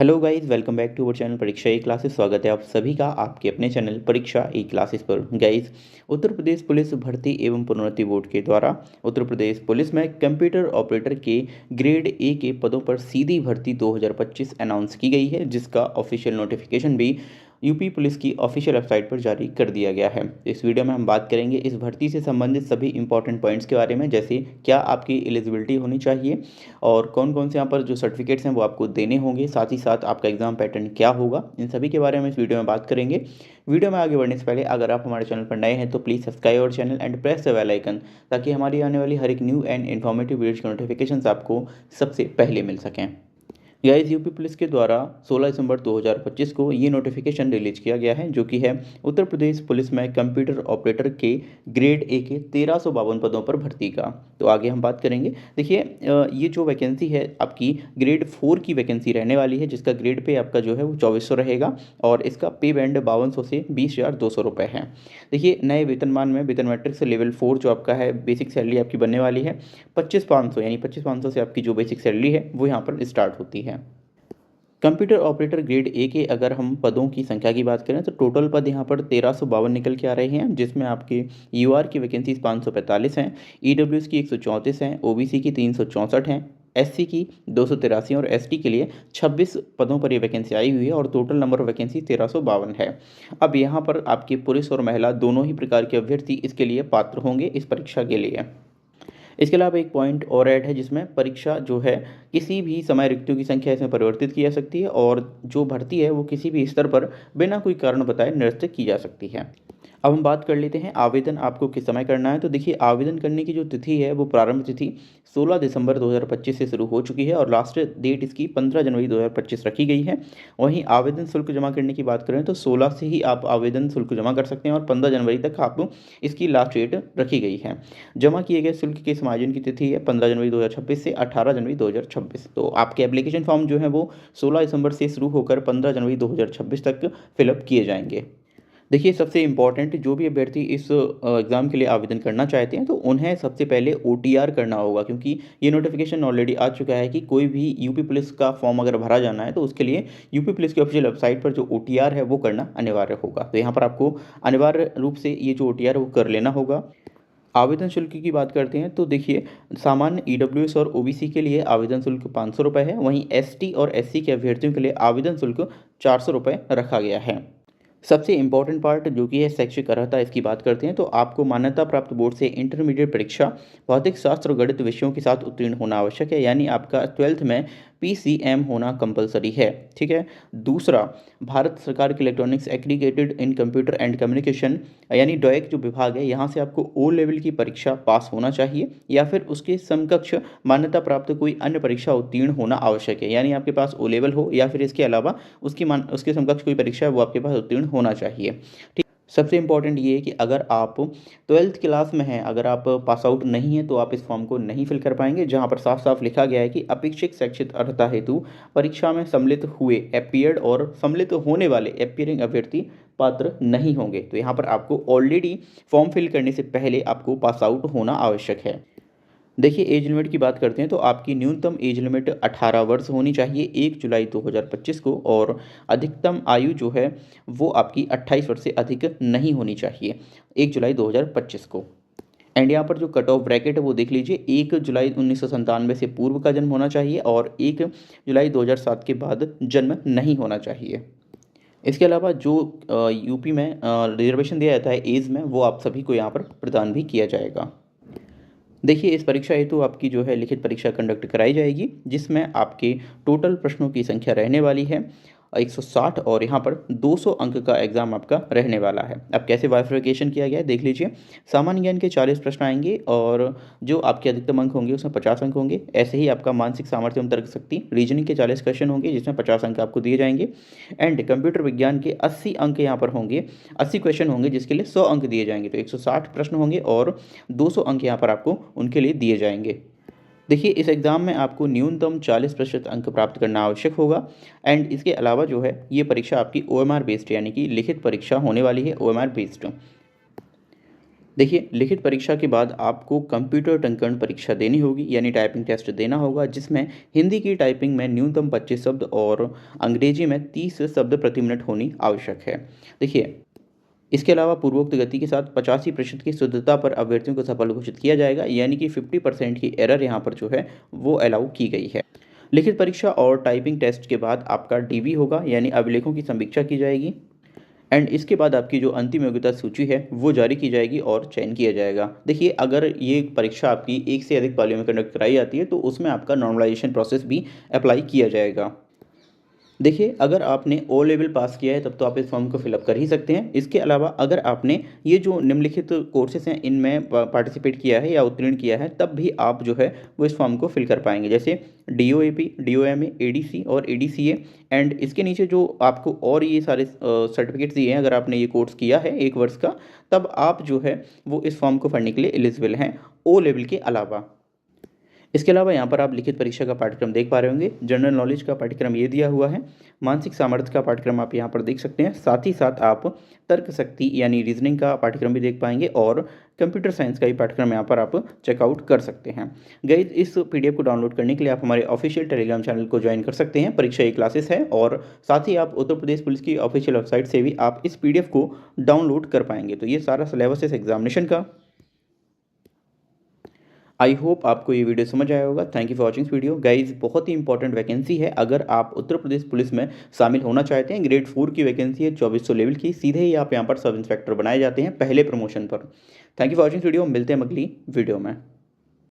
Hello guys, welcome back to our channel परीक्षा E classes. स्वागत है आप सभी का आपके अपने चैनल परीक्षा ई क्लासेस पर। गाइस, उत्तर प्रदेश पुलिस भर्ती एवं प्रोन्नति बोर्ड के द्वारा उत्तर प्रदेश पुलिस में कंप्यूटर ऑपरेटर के ग्रेड ए के पदों पर सीधी भर्ती 2025 अनाउंस की गई है, जिसका ऑफिशियल नोटिफिकेशन भी यूपी पुलिस की ऑफिशियल वेबसाइट पर जारी कर दिया गया है। इस वीडियो में हम बात करेंगे इस भर्ती से संबंधित सभी इंपॉर्टेंट पॉइंट्स के बारे में, जैसे क्या आपकी एलिजिबिलिटी होनी चाहिए और कौन कौन से यहाँ पर जो सर्टिफिकेट्स हैं वो आपको देने होंगे, साथ ही साथ आपका एग्जाम पैटर्न क्या होगा, इन सभी के बारे में इस वीडियो में बात करेंगे। वीडियो में आगे बढ़ने से पहले अगर आप हमारे चैनल पर नए हैं तो please subscribe our channel and press the bell icon, ताकि हमारी आने वाली हर एक न्यू एंड इन्फॉर्मेटिव वीडियोज़ के नोटिफिकेशन आपको सबसे पहले मिल सकें। गाइस, यूपी पुलिस के द्वारा 16 दिसंबर 2025 को ये नोटिफिकेशन रिलीज किया गया है, जो कि है उत्तर प्रदेश पुलिस में कंप्यूटर ऑपरेटर के ग्रेड ए के 1352 पदों पर भर्ती का। तो आगे हम बात करेंगे। देखिए, ये जो वैकेंसी है आपकी ग्रेड 4 की वैकेंसी रहने वाली है, जिसका ग्रेड पे आपका जो है वो 2400 रहेगा और इसका पे बैंड 5200 से 20,200 रुपये है। देखिए, नए वेतनमान में वेतन मैट्रिक से लेवल 4 जो आपका है बेसिक सैलरी आपकी बनने वाली है 25,500, यानी 25,500 से आपकी जो बेसिक सैलरी है वो यहाँ पर स्टार्ट होती है। कंप्यूटर ऑपरेटर ग्रेड ए के अगर हम पदों की संख्या की बात करें तो टोटल पद यहाँ पर 1352 निकल के आ रहे हैं, जिसमें आपके यूआर की वैकेंसी 545 हैं, ईडब्ल्यूएस की 134 हैं, ओबीसी की 364 हैं, एससी की 283 और एसटी के लिए 26 पदों पर ये वैकेंसी आई हुई है और टोटल नंबर ऑफ वैकेंसी 1352 है। अब यहाँ पर आपके पुरुष और महिला दोनों ही प्रकार के अभ्यर्थी इसके लिए पात्र होंगे इस परीक्षा के लिए। इसके अलावा एक पॉइंट और ऐड है, जिसमें परीक्षा जो है किसी भी समय रिक्तियों की संख्या इसमें परिवर्तित की जा सकती है और जो भर्ती है वो किसी भी स्तर पर बिना कोई कारण बताए निरस्त की जा सकती है। अब हम बात कर लेते हैं आवेदन आपको किस समय करना है। तो देखिए, आवेदन करने की जो तिथि है वो प्रारंभ तिथि 16 दिसंबर 2025 से शुरू हो चुकी है और लास्ट डेट इसकी 15 जनवरी 2025 रखी गई है। वहीं आवेदन शुल्क जमा करने की बात करें तो 16 से ही आप आवेदन शुल्क जमा कर सकते हैं और 15 जनवरी तक आप इसकी लास्ट डेट रखी गई है। जमा किए गए शुल्क के समायोजन की तिथि है 15 जनवरी 2026 से 18 जनवरी 2026। तो आपके एप्लीकेशन फॉर्म जो है वो 16 दिसंबर से शुरू होकर 15 जनवरी 2026 तक फिलअप किए जाएंगे। देखिए, सबसे इम्पॉर्टेंट, जो भी अभ्यर्थी इस एग्ज़ाम के लिए आवेदन करना चाहते हैं तो उन्हें सबसे पहले ओटीआर करना होगा, क्योंकि ये नोटिफिकेशन ऑलरेडी आ चुका है कि कोई भी यूपी पुलिस का फॉर्म अगर भरा जाना है तो उसके लिए यूपी पुलिस की ऑफिशियल वेबसाइट पर जो ओटीआर है वो करना अनिवार्य होगा। तो यहाँ पर आपको अनिवार्य रूप से ये जो ओटीआर है वो कर लेना होगा। आवेदन शुल्क की बात करते हैं तो देखिए, सामान्य ईडब्ल्यूएस और ओबीसी के लिए आवेदन शुल्क 500 रुपये है, वहीं एसटी और एससी के अभ्यर्थियों के लिए आवेदन शुल्क 400 रुपये रखा गया है। सबसे इम्पॉर्टेंट पार्ट जो कि है शैक्षिक अर्हता, इसकी बात करते हैं तो आपको मान्यता प्राप्त बोर्ड से इंटरमीडिएट परीक्षा भौतिक शास्त्र और गणित विषयों के साथ उत्तीर्ण होना आवश्यक है, यानी आपका 12th में पीसीएम होना कंपलसरी है। ठीक है। दूसरा, भारत सरकार के electronics aggregated in computer and communication यानी डॉयक जो विभाग है, यहाँ से आपको ओ लेवल की परीक्षा पास होना चाहिए या फिर उसके समकक्ष मान्यता प्राप्त कोई अन्य परीक्षा उत्तीर्ण होना आवश्यक है, यानी आपके पास ओ लेवल हो या फिर इसके अलावा उसके समकक्ष कोई परीक्षा है वो आपके पास उत्तीर्ण होना चाहिए। ठीक। सबसे इंपॉर्टेंट ये है कि अगर आप 12th क्लास में हैं, अगर आप पास आउट नहीं हैं तो आप इस फॉर्म को नहीं फिल कर पाएंगे, जहां पर साफ साफ लिखा गया है कि अपेक्षित शैक्षिक अर्हता हेतु परीक्षा में सम्मिलित हुए एपियर्ड और सम्मिलित होने वाले एपियरिंग अभ्यर्थी पात्र नहीं होंगे। तो यहाँ पर आपको ऑलरेडी फॉर्म फिल करने से पहले आपको पास आउट होना आवश्यक है। देखिए, एज लिमिट की बात करते हैं तो आपकी न्यूनतम एज लिमिट 18 वर्ष होनी चाहिए 1 जुलाई 2025 को, और अधिकतम आयु जो है वो आपकी 28 वर्ष से अधिक नहीं होनी चाहिए 1 जुलाई 2025 को। एंड यहाँ पर जो कट ऑफ ब्रैकेट है वो देख लीजिए, 1 जुलाई 1997 से पूर्व का जन्म होना चाहिए और 1 जुलाई 2007 के बाद जन्म नहीं होना चाहिए। इसके अलावा जो यूपी में रिजर्वेशन दिया जाता है एज में, वो आप सभी को यहाँ पर प्रदान भी किया जाएगा। देखिए, इस परीक्षा हेतु आपकी जो है लिखित परीक्षा कंडक्ट कराई जाएगी, जिसमें आपके टोटल प्रश्नों की संख्या रहने वाली है 160 और यहाँ पर 200 अंक का एग्जाम आपका रहने वाला है। अब कैसे बाइफरकेशन किया गया है देख लीजिए। सामान्य ज्ञान के 40 प्रश्न आएंगे और जो आपके अधिकतम अंक होंगे उसमें 50 अंक होंगे। ऐसे ही आपका मानसिक सामर्थ्य एवं तर्क शक्ति रीजनिंग के 40 क्वेश्चन होंगे, जिसमें 50 अंक आपको दिए जाएंगे। एंड कंप्यूटर विज्ञान के 80 अंक यहाँ पर होंगे, 80 क्वेश्चन होंगे, जिसके लिए 100 अंक दिए जाएंगे। तो 160 प्रश्न होंगे और 200 अंक यहाँ पर आपको उनके लिए दिए जाएंगे। देखिए, इस एग्ज़ाम में आपको न्यूनतम 40% अंक प्राप्त करना आवश्यक होगा। एंड इसके अलावा जो है ये परीक्षा आपकी ओएमआर बेस्ड यानी कि लिखित परीक्षा होने वाली है, ओएमआर बेस्ड। देखिए, लिखित परीक्षा के बाद आपको कंप्यूटर टंकण परीक्षा देनी होगी, यानी टाइपिंग टेस्ट देना होगा, जिसमें हिंदी की टाइपिंग में न्यूनतम 25 शब्द और अंग्रेजी में 30 शब्द प्रति मिनट होनी आवश्यक है। देखिए, इसके अलावा पूर्वोक्त गति के साथ 85% की शुद्धता पर अभ्यर्थियों को सफल घोषित किया जाएगा, यानी कि 50% की एरर यहाँ पर जो है वो अलाउ की गई है। लिखित परीक्षा और टाइपिंग टेस्ट के बाद आपका डीवी होगा, यानी अभिलेखों की समीक्षा की जाएगी एंड इसके बाद आपकी जो अंतिम योग्यता सूची है वो जारी की जाएगी और चयन किया जाएगा। देखिए, अगर ये परीक्षा आपकी एक से अधिक पालियों में कंडक्ट कराई जाती है तो उसमें आपका नॉर्मलाइजेशन प्रोसेस भी अप्लाई किया जाएगा। देखिए, अगर आपने ओ लेवल पास किया है तब तो आप इस फॉर्म को फिलअप कर ही सकते हैं। इसके अलावा अगर आपने ये जो निम्नलिखित कोर्सेज़ हैं इनमें पार्टिसिपेट किया है या उत्तीर्ण किया है, तब भी आप जो है वो इस फॉर्म को फिल कर पाएंगे। जैसे डीओएपी, डीओएमए, एडीसी और एडीसीए एंड इसके नीचे जो आपको और ये सारे सर्टिफिकेट्स दिए हैं, अगर आपने ये कोर्स किया है 1 वर्ष का, तब आप जो है वो इस फॉर्म को भरने के लिए एलिजिबल हैं, ओ लेवल के अलावा। इसके अलावा यहाँ पर आप लिखित परीक्षा का पाठ्यक्रम देख पा रहे होंगे। जनरल नॉलेज का पाठ्यक्रम ये दिया हुआ है। मानसिक सामर्थ्य का पाठ्यक्रम आप यहाँ पर देख सकते हैं। साथ ही साथ आप तर्क शक्ति यानी रीजनिंग का पाठ्यक्रम भी देख पाएंगे और कंप्यूटर साइंस का भी पाठ्यक्रम यहाँ पर आप चेकआउट कर सकते हैं। गाइस, इस पीडीएफ को डाउनलोड करने के लिए आप हमारे ऑफिशियल टेलीग्राम चैनल को ज्वाइन कर सकते हैं। परीक्षा ये क्लासेस है और साथ ही आप उत्तर प्रदेश पुलिस की ऑफिशियल वेबसाइट से भी आप इस पीडीएफ को डाउनलोड कर पाएंगे। तो ये सारा सिलेबस इस एग्जामिनेशन का। आई होप आपको ये वीडियो समझ आया होगा। Thank you for watching video. Guys, बहुत ही इंपॉर्टेंट वैकेंसी है। अगर आप उत्तर प्रदेश पुलिस में शामिल होना चाहते हैं, ग्रेड 4 की वैकेंसी है, 2400 लेवल की। सीधे ही आप यहाँ पर सब इंस्पेक्टर बनाए जाते हैं पहले प्रमोशन पर। Thank you for watching video. मिलते हैं अगली वीडियो में।